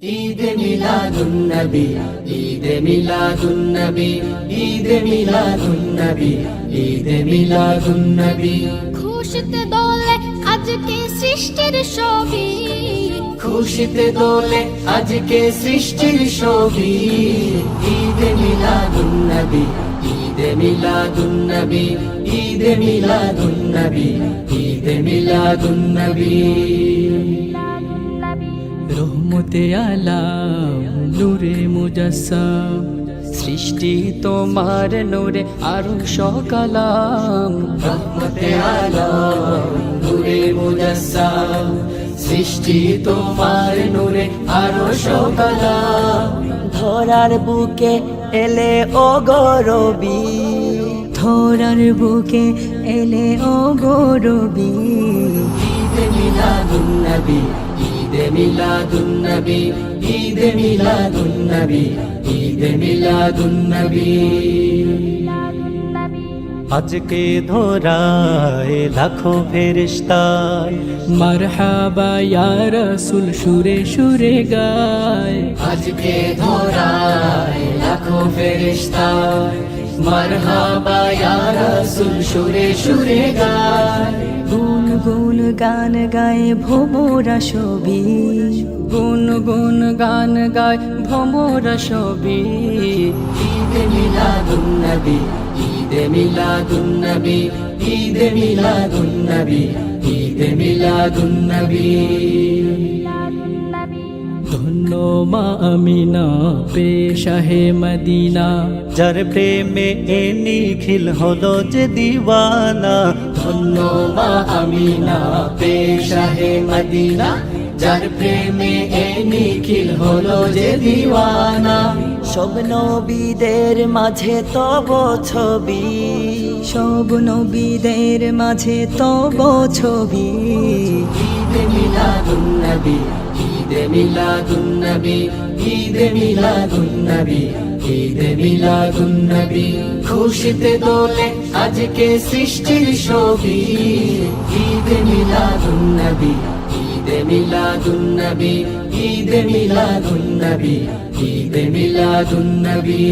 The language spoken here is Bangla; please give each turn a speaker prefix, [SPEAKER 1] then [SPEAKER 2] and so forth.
[SPEAKER 1] ঈদে মিলাদুন নবী, ঈদে মিলাদুন নবী, ঈদে মিলাদুন নবী, ঈদে মিলাদুন নবী।
[SPEAKER 2] খুশিতে দোলে আজকে সৃষ্টির ছবি,
[SPEAKER 1] খুশিতে দোলে আজকে সৃষ্টির ছবি। ঈদে মিলাদুন নবী, ঈদে মিলাদুন নবী, ঈদে মিলাদুন নবী, ঈদে মিলাদুন নবী।
[SPEAKER 3] রহমতে আলাম নূরে মুজাসসাম, সৃষ্টি তোমার নূরে আরো সকালাম।
[SPEAKER 1] রহমতে আলম নূরে মুজাসসাম, সৃষ্টি তোমার নূরে আরো সকালাম।
[SPEAKER 4] ধরার বুকে এলে ও গরবি, ধরার বুকে এলে ও গরবি।
[SPEAKER 1] ঈদে মিলাদুন নবী, ঈদে মিলাদুন নবী, ঈদে মিলাদুন নবী, ঈদে মিলাদুন নবী।
[SPEAKER 5] আজকে ধরায় লাখো ফেরেশতায়,
[SPEAKER 3] মারহাবা ইয়া রাসূল সুরে সুরে গায়।
[SPEAKER 1] আজকে ধরায় লাখো ফেরেশতা, মারহাবা ইয়া রাসূল সুরে সুরে গায়।
[SPEAKER 4] গুন গুন গান গায় ভোমরা ছবি,
[SPEAKER 3] গুন গুন গান গায় ভমরা ছবি।
[SPEAKER 1] ঈদে মিলাদুন নবী, ঈদে মিলাদুন নবী, ঈদে মিলাদুন নবী, ঈদে মিলাদুন নবী।
[SPEAKER 3] ধন্য মা আমিনা পেশাহে মদিনা,
[SPEAKER 5] যার প্রেমে এ নিখিল হলো যে দিওয়ানা।
[SPEAKER 1] ধন্য মা আমিনা পেশাহে মদিনা, যার প্রেমে এ নিখিল হলো যে দিওয়ানা।
[SPEAKER 4] সব নবীদের মাঝে তব ছবি, সব নবীদের মাঝে তব ছবি।
[SPEAKER 1] ঈদে মিলাদুন নবী, ঈদে মিলাদুন নবী, ঈদে মিলাদুন নবী, ঈদে মিলাদুন নবী। খুশিতে দোলে আজকে সৃষ্টির ছবি। ঈদে মিলাদুন নবী, ঈদে মিলাদুন নবী, ঈদে মিলাদুন নবী, ঈদে মিলাদুন নবী।